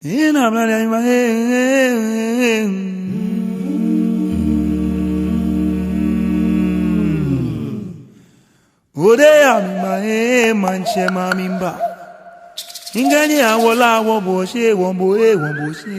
In a bloody Udea my manche mamimba. Ingani awola woboshe womboshe.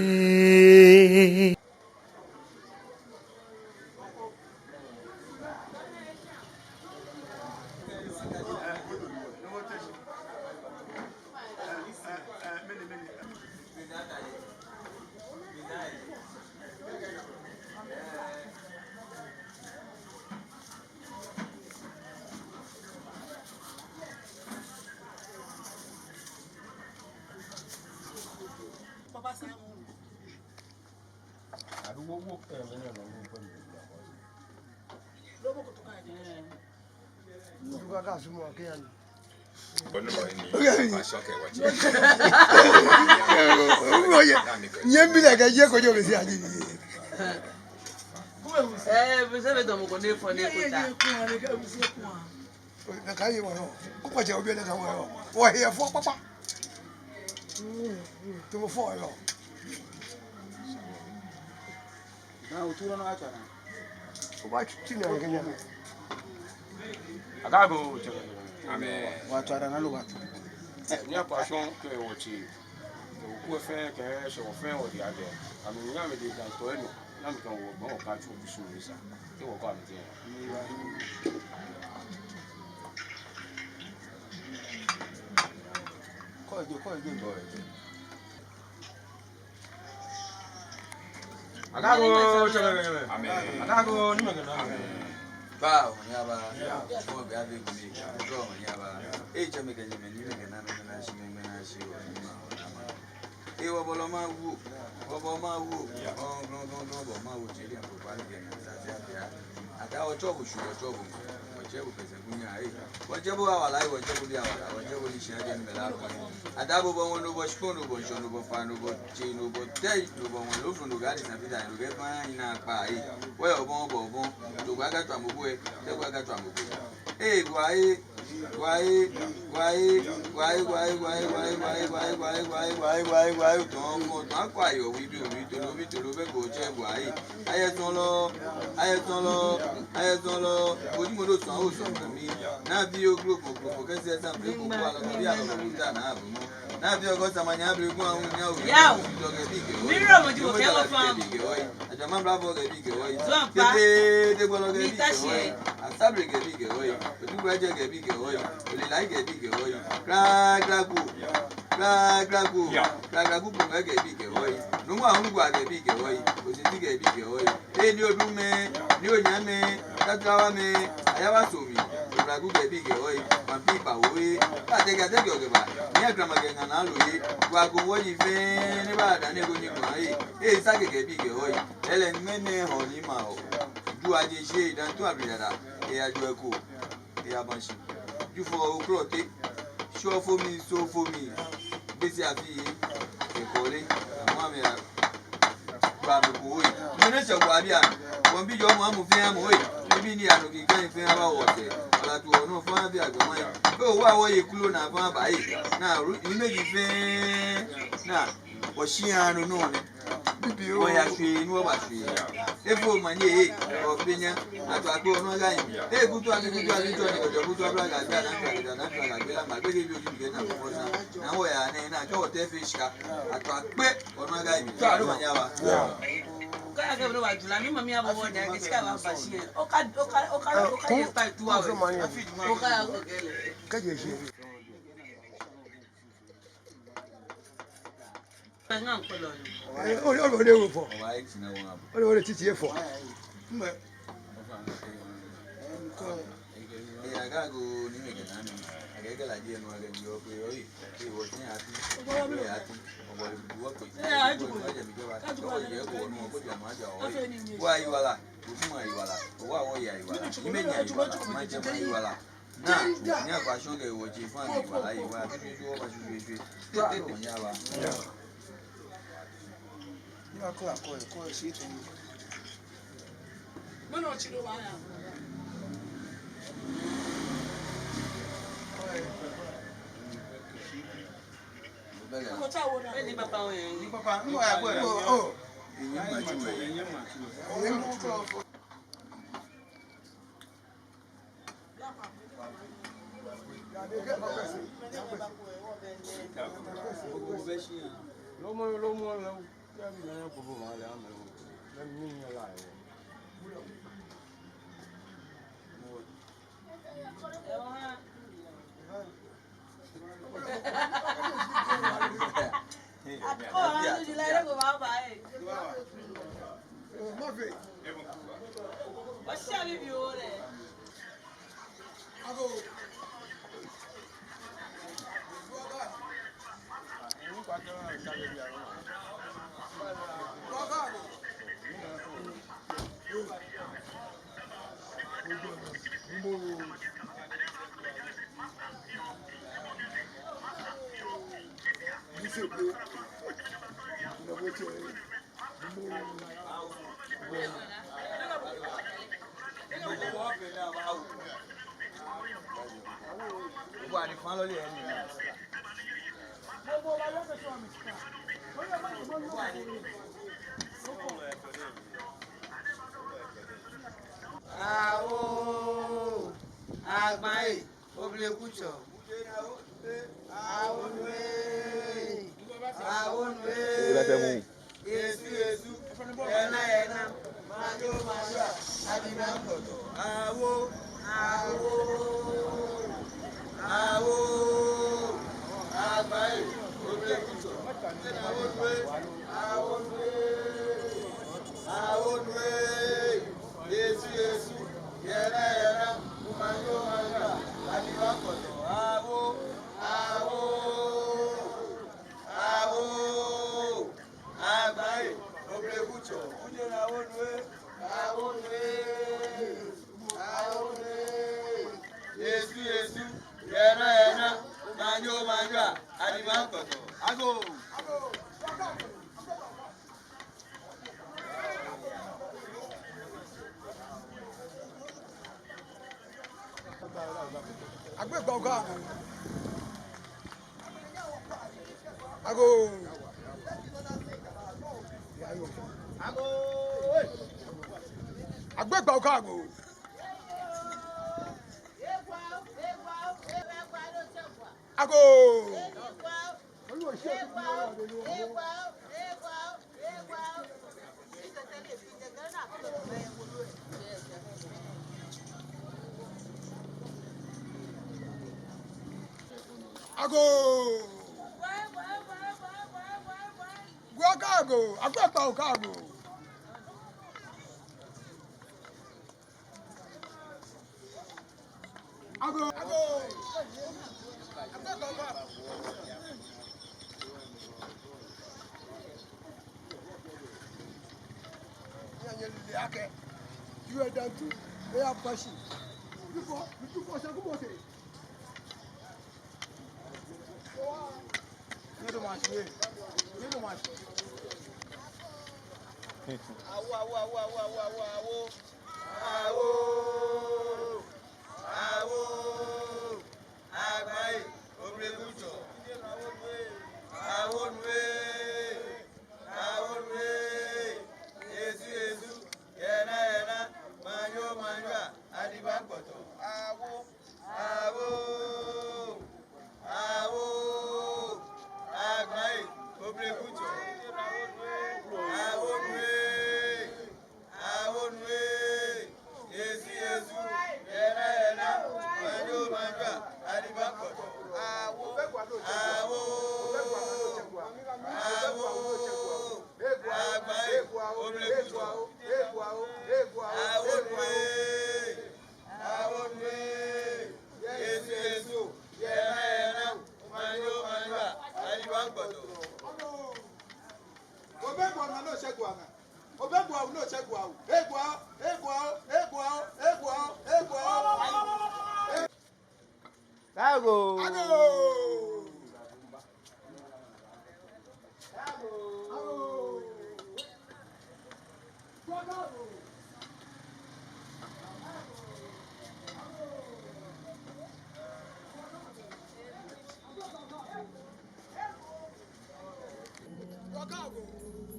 Guacago.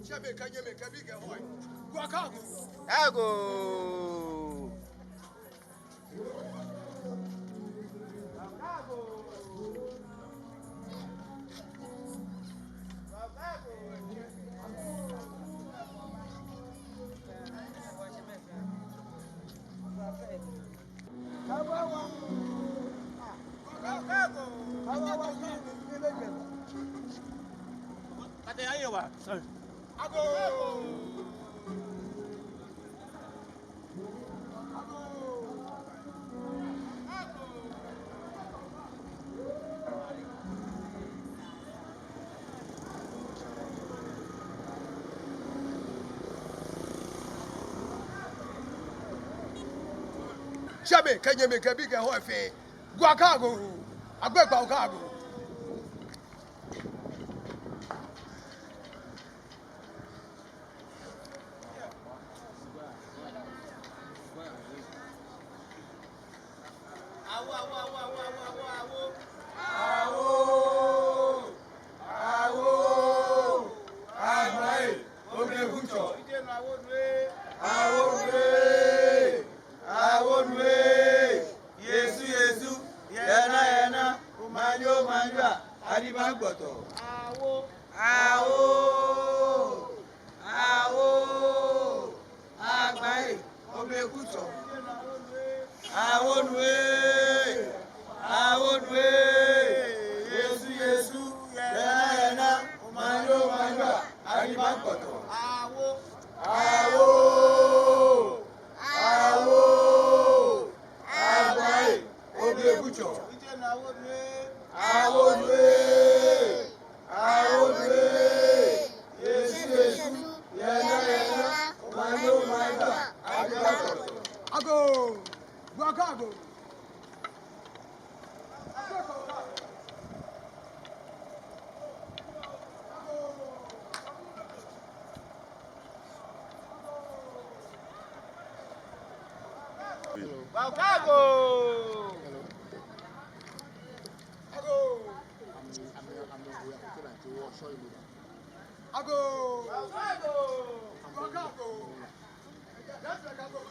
Chebe kanye me kabi ke hoy. Guacago. Ago. Kate ayo wa. Sorry. Ago. Chebe kanye me kabi ke hoy fe. Guacago. Agbegba Guacago. Ago. Guacago. Guacago. Ago. Guacago. That's like Ago.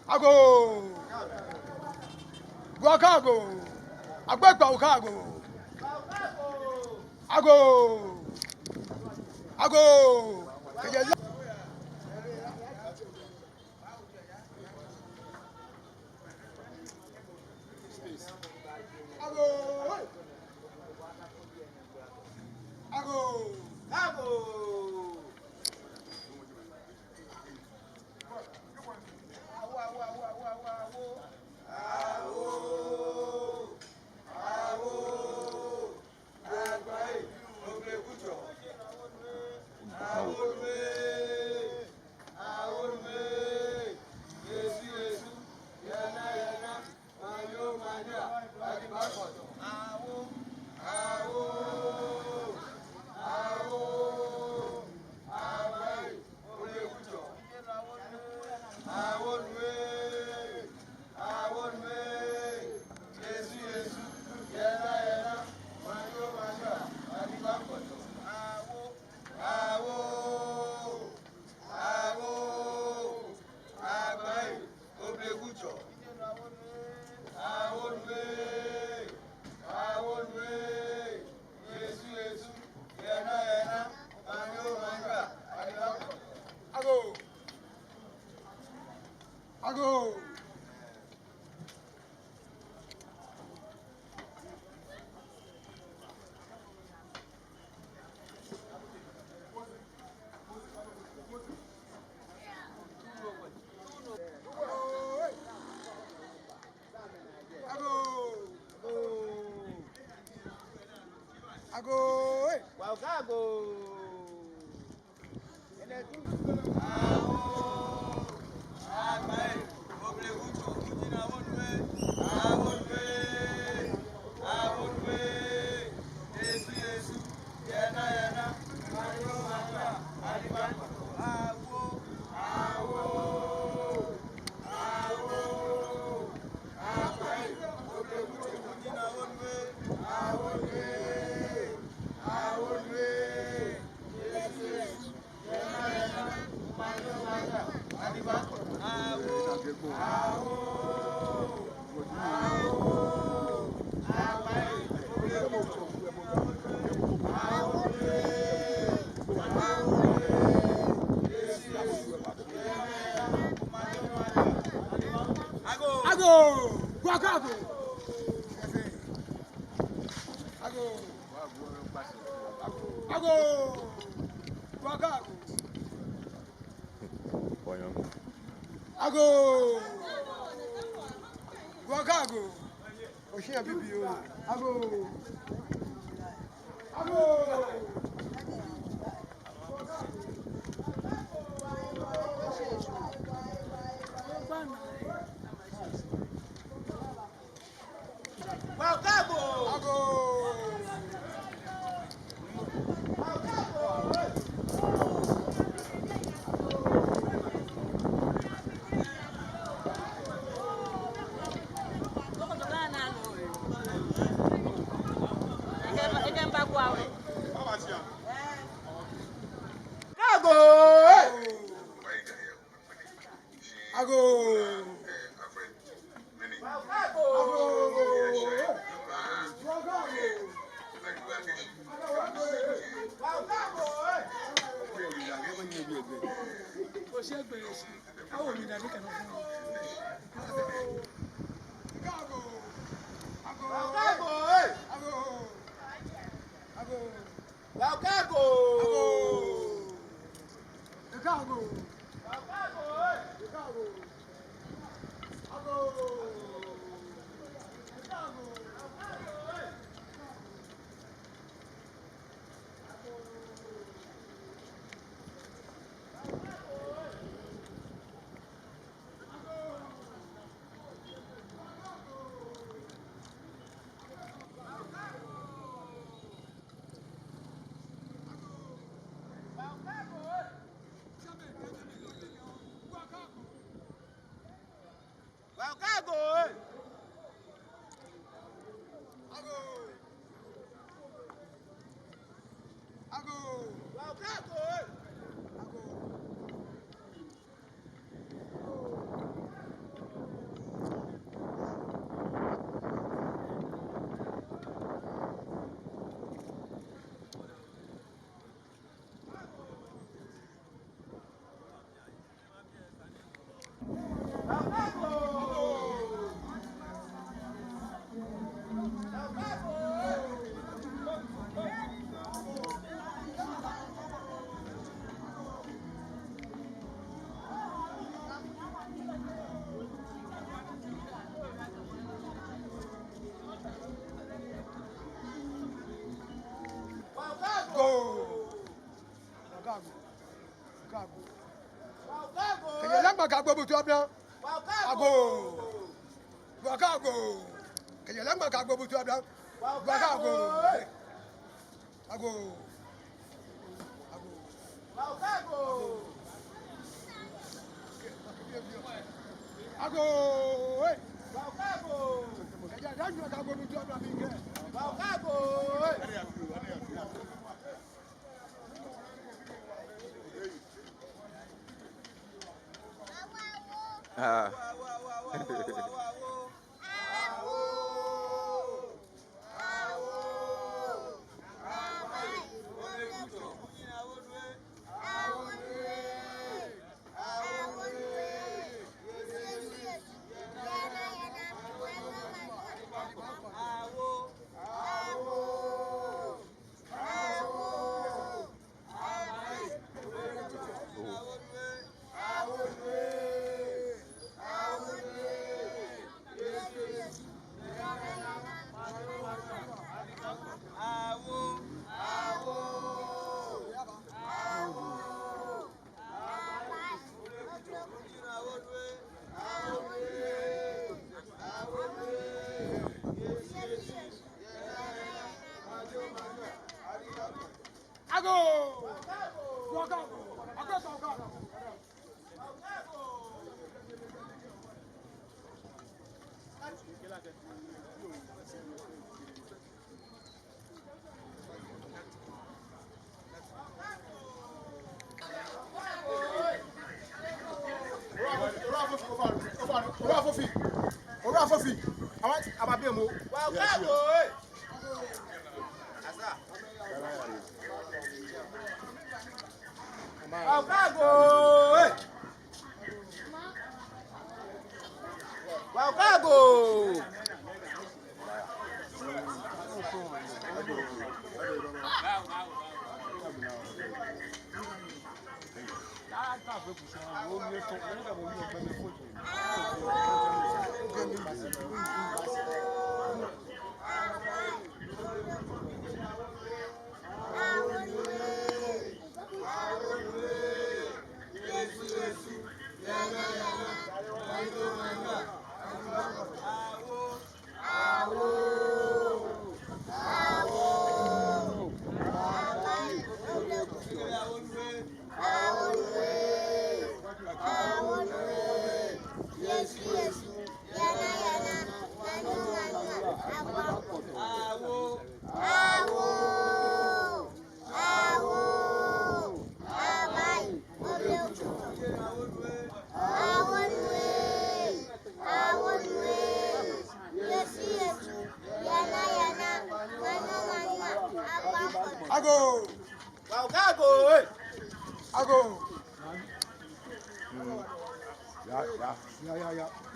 Ago. Guacago. Agbegba Guacago. Ago. Ago. Ago. Waukago. Guacago. Ago. Guacago. Ago. Guacago. Oxinha bibiu. Ago. Ago. Waukago. Ago. Guacago butu abia. Ago. Guacago. Kaya lang guacago butu abia. Guacago. Ago. Ago. Ago. Guacago. Kaya lang guacago butu abia binge. Guacago. Ah.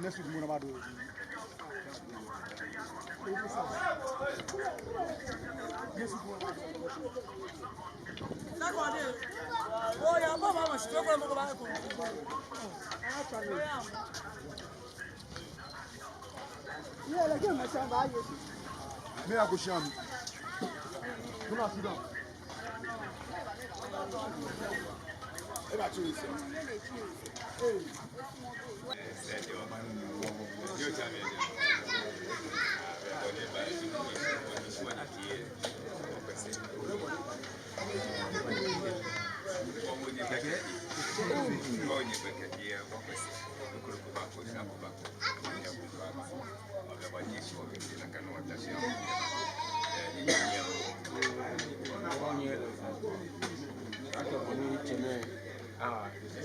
Next week, we're going to do it.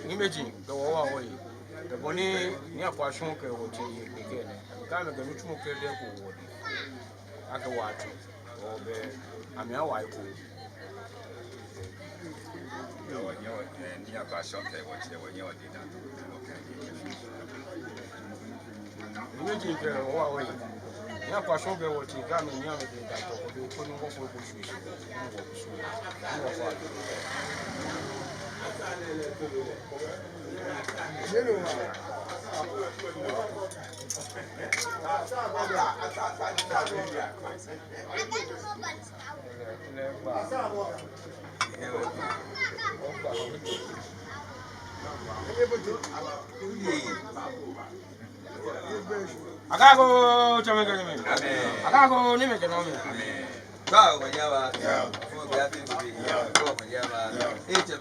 Imagine the war away. The bonnet near Quashon, again. Come again, which will kill them. I can watch it. Or I'm your wife. Imagine the war away. Near Quashon, what you come in young again, that you couldn't walk with I gotta go to make it. I gotta go to make it. Wow, when you are for grabbing each of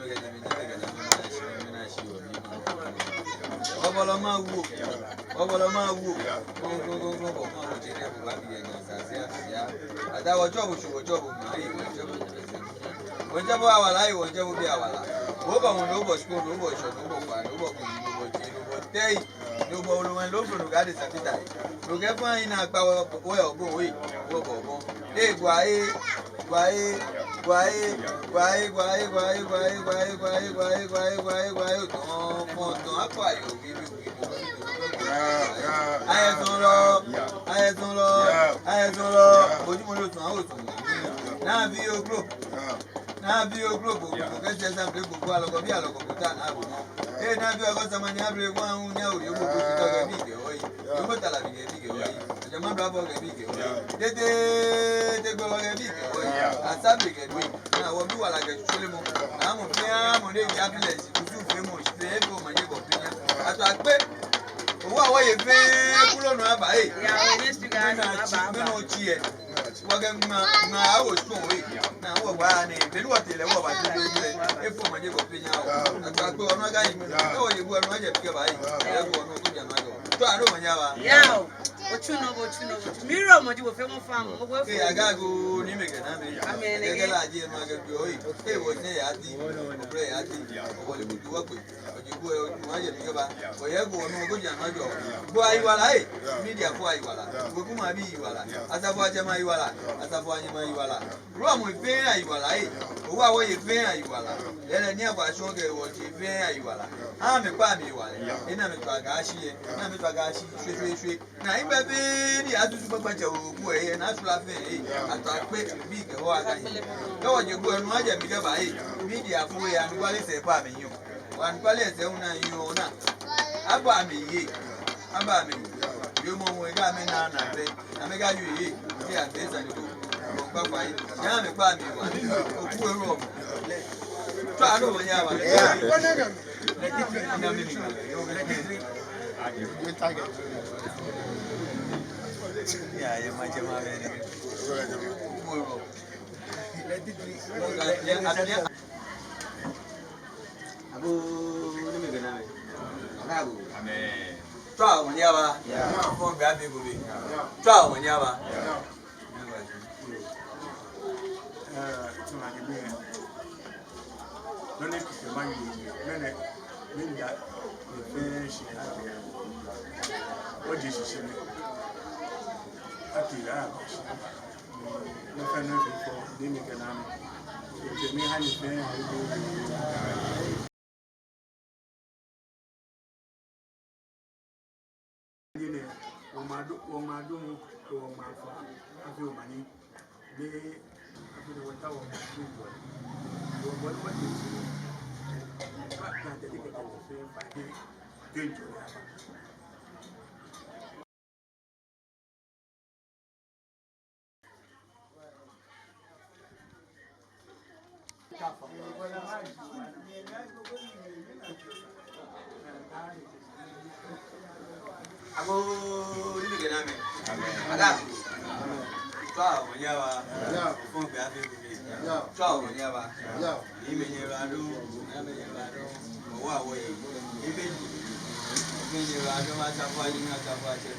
Now be your group, because there's some people who are going to be a local town. Hey, now you are some money, everyone who know you will a video. You will tell a video. The man bravo a video. They go like a video. And something get weak. Now, what do I like a film? I'm a fair money, happiness, to do famous, they go my opinion. As I bet, what way you pay, pull on my body. Yeah, I used to go no cheer. waga ma awo spoon we na wo gba ni pelu otele wo ba ti le e fo mo je ko pe nya o agba pe onu aga yi e wo ye bu onu aje pike ba yi e wo onu ko ja ma jo to aro mo nya ba ya ochuno miro mo ji wo fe mo fam mo go e aga go ni me ke na me e ke la je ma ga bi o yi e wo se ya ti o bre ya ti o le bu wa pe o ji bu e mo aje pike ba o ye go onu ko ja ma jo bo ayi wala e media ko ayi wala go ku ma bi yi wala asafo aje ma yi wala asafo anye ma yi wala ro mo fe ayi wala e o wa wo ye fe ayi wala le ni agba so ge wo ti fe ayi wala ha me pa mi wala e na me to aga shi e na me to aga shi shwe na ibe be ni atutu gbagba je ogu e na sula fe e ato pe bi ke ho aga yi ke wo je gu enu aje mi ke ba e media fun ya nu wale se pa mi yun wa nu wale se una yun na aba mi ye aba mi yo mo wo ga me na be na me ga yu ye ti a te sa ni ko pa pa yi ya me pa mi wa ogu eru o to anu mo ya wa ya ye ma je ma be ni abu ni me gana me abu amen twa won ya ba fo gba be go be twa won ya ba no ne ke ma yi ne min da ne shi o di shi ne ati ya no fa no ko de mi kana ke mi ha ni fe ni o ma do ko ma fa afi o mani de afi o ta o what is abu ni ke na me aga twa won ya ba fo gba be go be twa won ya ba ni me ye ba do na me ye ba do mo wa wo yi ibe me ye ba do ma ta fa yi na ta fa che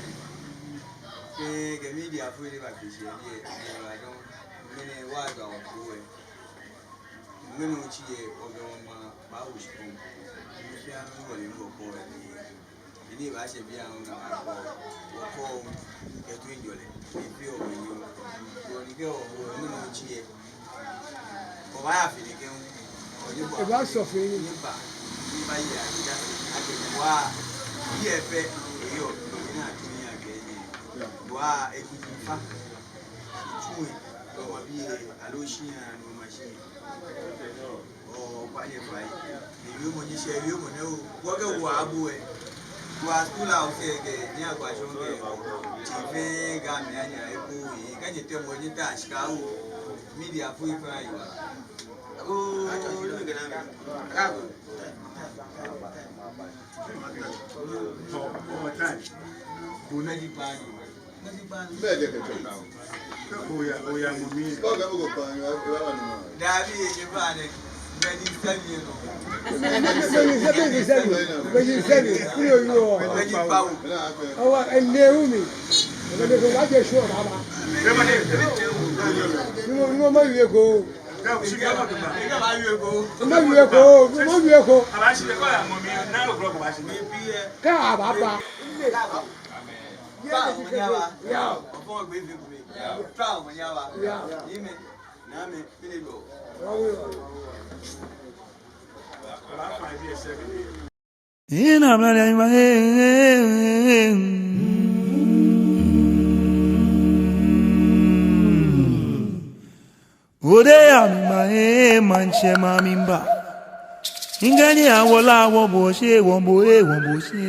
ke media fu ni ba bi se ni e ba do me ne wa ga o ku we me no chi e o do ma ba wo shi ko ni fi an wo le mo ko ni ba se bi an na ko ko e tu injole e fi o ni o ni ke o me no chi e o ba ya fi ni ke o ni bo e ba so fe ni ba ya ya a ke wa yi e fe e yo ni na tu ni a ke ni wa e ku fa tu e o wa bi alo shi an no ma shi o pa ye fa yi ni mo ni se yo mo ne o wo ke wa abu e wa skula o se ke ni agba so ke ti fe ga me anya e ku yi ka ni te mo ni ta shika o media fu ifa yi wa o ni ke na me ka go over time bu na di pa ni Bẹ́ẹ̀ jẹ́ kẹ̀kẹ́ náà. o ya mo mi Kọ́ ọ̀gá gbogbo kan ìwà wà nínú rẹ̀. da bi e ba ne be ni sebi no be ni pa o Ẹ náà fẹ́. Ọwọ́ ẹnẹ́rú mi, ọ̀gẹ̀dẹ̀ wá jẹ́ ṣọ́ bàbá. Ní mo máa yẹ kó. e ka ba yu ego Mo yẹ kó, mo yẹ kó. aba shi ko ya mo mi na o gro ko ba shi mi bi e Ká bàbá. pa o nya ba o fo gbe fi ku mi pa o nya ba yi me na me bi ni go aba 5 years 7 years Ina mlani Ode ya mi manche mamimba Ingani awola wo bo se won bo e won bo se